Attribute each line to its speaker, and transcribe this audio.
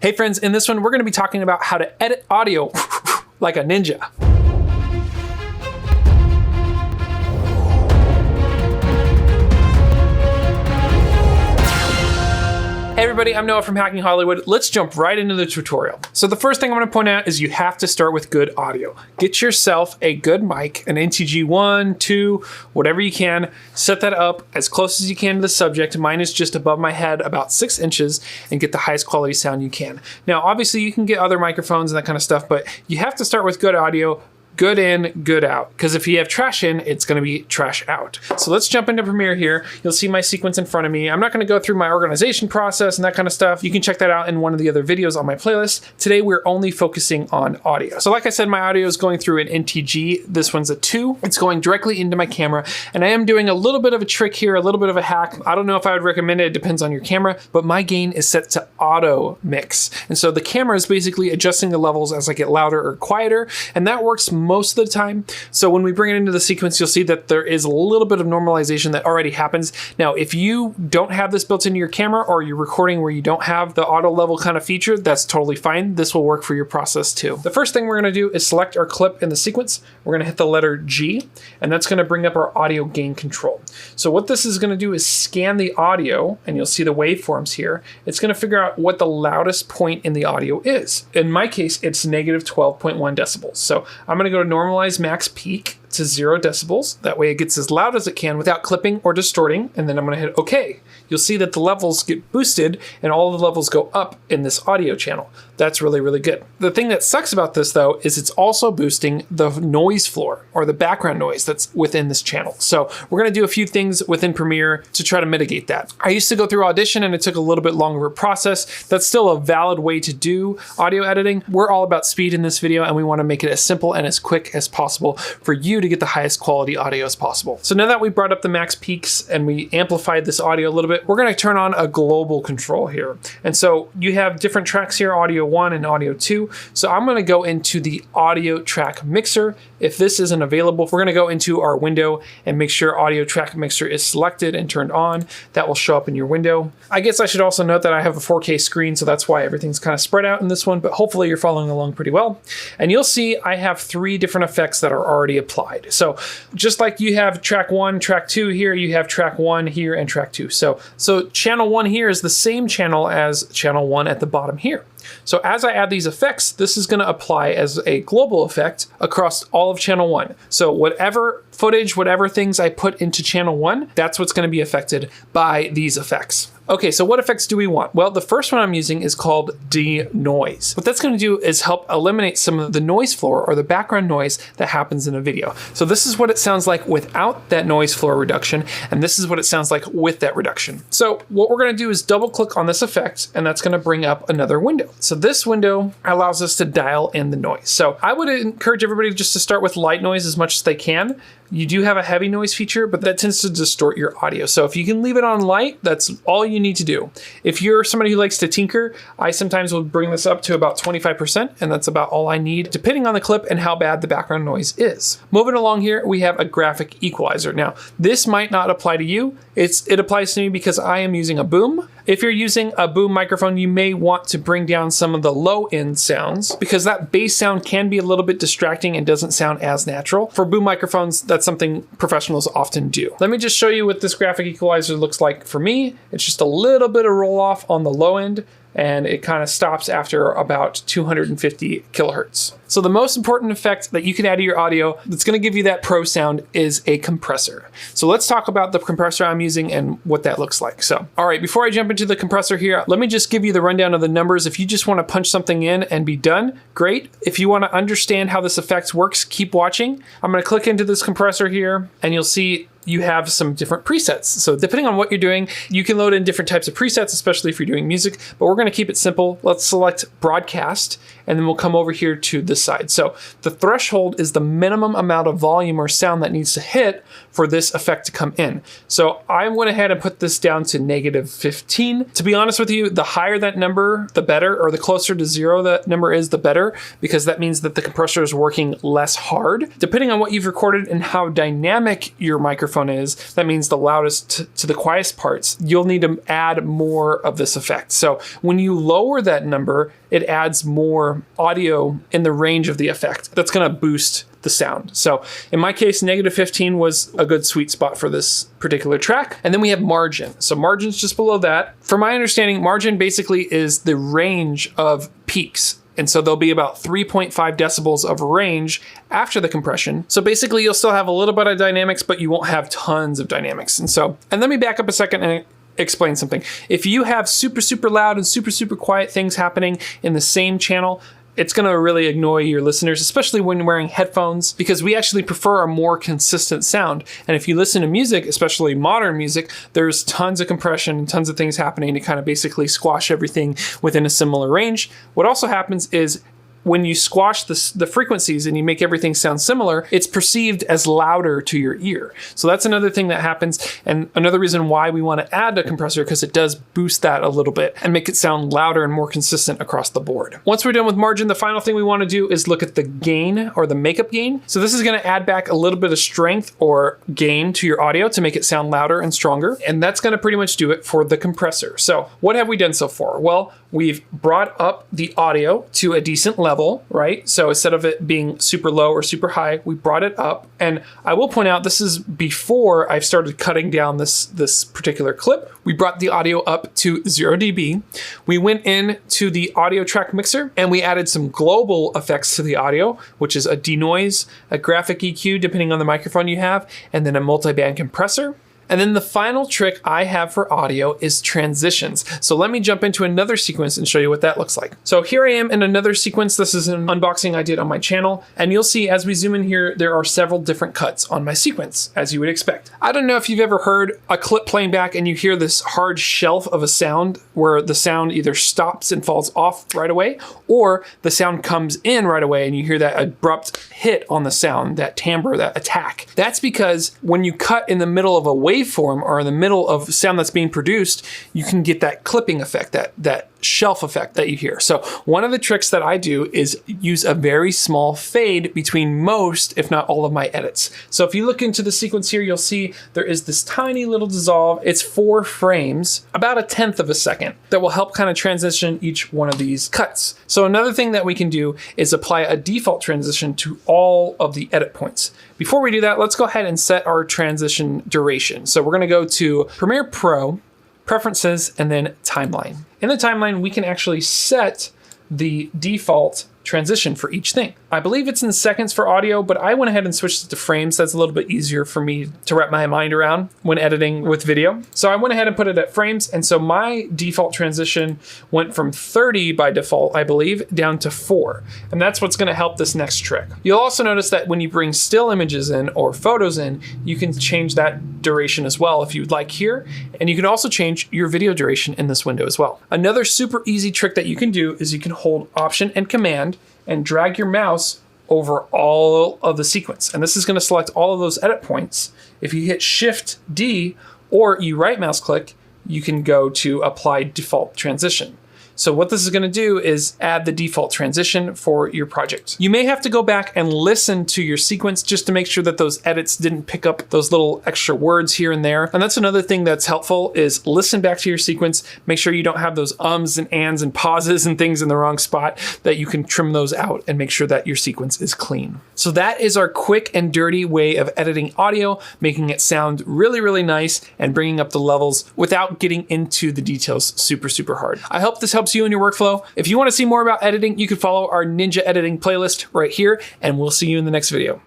Speaker 1: Hey friends, in this one, we're gonna be talking about how to edit audio like a ninja. Hey everybody, I'm Noah from Hacking Hollywood. Let's jump right into the tutorial. So the first thing I'm gonna point out is you have to start with good audio. Get yourself a good mic, an NTG 1, 2, whatever you can. Set that up as close as you can to the subject. Mine is just above my head, about 6 inches, and get the highest quality sound you can. Now, obviously you can get other microphones and that kind of stuff, but you have to start with good audio. Good in, good out. Because if you have trash in, it's gonna be trash out. So let's jump into Premiere here. You'll see my sequence in front of me. I'm not gonna go through my organization process and that kind of stuff. You can check that out in one of the other videos on my playlist. Today, we're only focusing on audio. So like I said, my audio is going through an NTG. This one's a 2. It's going directly into my camera. And I am doing a little bit of a trick here, a little bit of a hack. I don't know if I would recommend it. It depends on your camera, but my gain is set to auto mix. And so the camera is basically adjusting the levels as I get louder or quieter. And that works most of the time. So when we bring it into the sequence, you'll see that there is a little bit of normalization that already happens. Now, if you don't have this built into your camera or you're recording where you don't have the auto level kind of feature, that's totally fine. This will work for your process too. The first thing we're gonna do is select our clip in the sequence. We're gonna hit the letter G, and that's gonna bring up our audio gain control. So what this is gonna do is scan the audio, and you'll see the waveforms here. It's gonna figure out what the loudest point in the audio is. In my case, it's negative 12.1 decibels. So I'm gonna go to normalize max peak to 0 decibels. That way it gets as loud as it can without clipping or distorting. And then I'm gonna hit OK. You'll see that the levels get boosted and all the levels go up in this audio channel. That's really, really good. The thing that sucks about this though, is it's also boosting the noise floor or the background noise that's within this channel. So we're gonna do a few things within Premiere to try to mitigate that. I used to go through Audition and it took a little bit longer of a process. That's still a valid way to do audio editing. We're all about speed in this video and we wanna make it as simple and as quick as possible for you to get the highest quality audio as possible. So now that we brought up the max peaks and we amplified this audio a little bit, we're gonna turn on a global control here. And so you have different tracks here, audio 1 and audio 2. So I'm gonna go into the audio track mixer. If this isn't available, we're gonna go into our window and make sure audio track mixer is selected and turned on. That will show up in your window. I guess I should also note that I have a 4K screen, so that's why everything's kind of spread out in this one, but hopefully you're following along pretty well. And you'll see I have 3 different effects that are already applied. So just like you have track 1, track 2 here, you have track 1 here and track 2. So channel 1 here is the same channel as channel 1 at the bottom here. So as I add these effects, this is going to apply as a global effect across all of channel 1. So whatever footage, whatever things I put into channel 1, that's what's going to be affected by these effects. Okay, so what effects do we want? Well, the first one I'm using is called denoise. What that's going to do is help eliminate some of the noise floor or the background noise that happens in a video. So this is what it sounds like without that noise floor reduction, and this is what it sounds like with that reduction. So what we're going to do is double click on this effect, and that's going to bring up another window. So this window allows us to dial in the noise. So I would encourage everybody just to start with light noise as much as they can. You do have a heavy noise feature, but that tends to distort your audio. So if you can leave it on light, that's all you need to do. If you're somebody who likes to tinker, I sometimes will bring this up to about 25%, and that's about all I need, depending on the clip and how bad the background noise is. Moving along here, we have a graphic equalizer. Now, this might not apply to you. It applies to me because I am using a boom. If you're using a boom microphone, you may want to bring down some of the low end sounds because that bass sound can be a little bit distracting and doesn't sound as natural. For boom microphones, that's something professionals often do. Let me just show you what this graphic equalizer looks like for me. It's just a little bit of roll off on the low end, and it kind of stops after about 250 kilohertz. So the most important effect that you can add to your audio that's going to give you that pro sound is a compressor. So let's talk about the compressor I'm using and what that looks like. So, all right, before I jump into the compressor here, let me just give you the rundown of the numbers. If you just want to punch something in and be done, great. If you want to understand how this effect works, keep watching. I'm going to click into this compressor here, and you'll see you have some different presets. So depending on what you're doing, you can load in different types of presets, especially if you're doing music, but we're going to keep it simple. Let's select broadcast, and then we'll come over here to this side. So the threshold is the minimum amount of volume or sound that needs to hit for this effect to come in. So I went ahead and put this down to -15. To be honest with you, the higher that number, the better, or the closer to 0 that number is, the better, because that means that the compressor is working less hard. Depending on what you've recorded and how dynamic your microphone is, that means the loudest to the quietest parts, you'll need to add more of this effect. So when you lower that number, it adds more audio in the range of the effect. That's gonna boost the sound. So in my case, -15 was a good sweet spot for this particular track. And then we have margin. So margin's just below that. From my understanding, margin basically is the range of peaks. And so there'll be about 3.5 decibels of range after the compression. So basically you'll still have a little bit of dynamics, but you won't have tons of dynamics. And let me back up a second and explain something. If you have super, super loud and super, super quiet things happening in the same channel, it's gonna really annoy your listeners, especially when you're wearing headphones, because we actually prefer a more consistent sound. And if you listen to music, especially modern music, there's tons of compression and tons of things happening to kind of basically squash everything within a similar range. What also happens is when you squash the frequencies and you make everything sound similar, it's perceived as louder to your ear. So that's another thing that happens, and another reason why we want to add a compressor, because it does boost that a little bit and make it sound louder and more consistent across the board. Once we're done with margin, the final thing we want to do is look at the gain, or the makeup gain. So this is going to add back a little bit of strength or gain to your audio to make it sound louder and stronger, and that's going to pretty much do it for the compressor. So what have we done so far? Well, we've brought up the audio to a decent level, right? So instead of it being super low or super high, we brought it up. And I will point out, this is before I've started cutting down this particular clip. We brought the audio up to 0 dB. We went in to the audio track mixer and we added some global effects to the audio, which is a denoise, a graphic EQ, depending on the microphone you have, and then a multi-band compressor. And then the final trick I have for audio is transitions. So let me jump into another sequence and show you what that looks like. So here I am in another sequence. This is an unboxing I did on my channel. And you'll see as we zoom in here, there are several different cuts on my sequence, as you would expect. I don't know if you've ever heard a clip playing back and you hear this hard shelf of a sound where the sound either stops and falls off right away, or the sound comes in right away and you hear that abrupt hit on the sound, that timbre, that attack. That's because when you cut in the middle of a waveform or in the middle of sound that's being produced, you can get that clipping effect, that shelf effect that you hear. So one of the tricks that I do is use a very small fade between most, if not all, of my edits. So if you look into the sequence here, you'll see there is this tiny little dissolve. It's 4 frames, about 1/10 of a second, that will help kind of transition each one of these cuts. So another thing that we can do is apply a default transition to all of the edit points. Before we do that, let's go ahead and set our transition duration. So we're gonna go to Premiere Pro, Preferences, and then Timeline. In the timeline, we can actually set the default transition for each thing. I believe it's in seconds for audio, but I went ahead and switched it to frames. That's a little bit easier for me to wrap my mind around when editing with video. So I went ahead and put it at frames. And so my default transition went from 30 by default, I believe, down to 4. And that's what's gonna help this next trick. You'll also notice that when you bring still images in or photos in, you can change that duration as well if you'd like here. And you can also change your video duration in this window as well. Another super easy trick that you can do is you can hold Option and Command and drag your mouse over all of the sequence. And this is gonna select all of those edit points. If you hit Shift D or you right mouse click, you can go to Apply Default Transition. So what this is gonna do is add the default transition for your project. You may have to go back and listen to your sequence just to make sure that those edits didn't pick up those little extra words here and there. And that's another thing that's helpful is listen back to your sequence, make sure you don't have those ums and ands and pauses and things in the wrong spot, that you can trim those out and make sure that your sequence is clean. So that is our quick and dirty way of editing audio, making it sound really, really nice and bringing up the levels without getting into the details super, super hard. I hope this helps you in your workflow. If you want to see more about editing, you can follow our Ninja editing playlist right here, and we'll see you in the next video.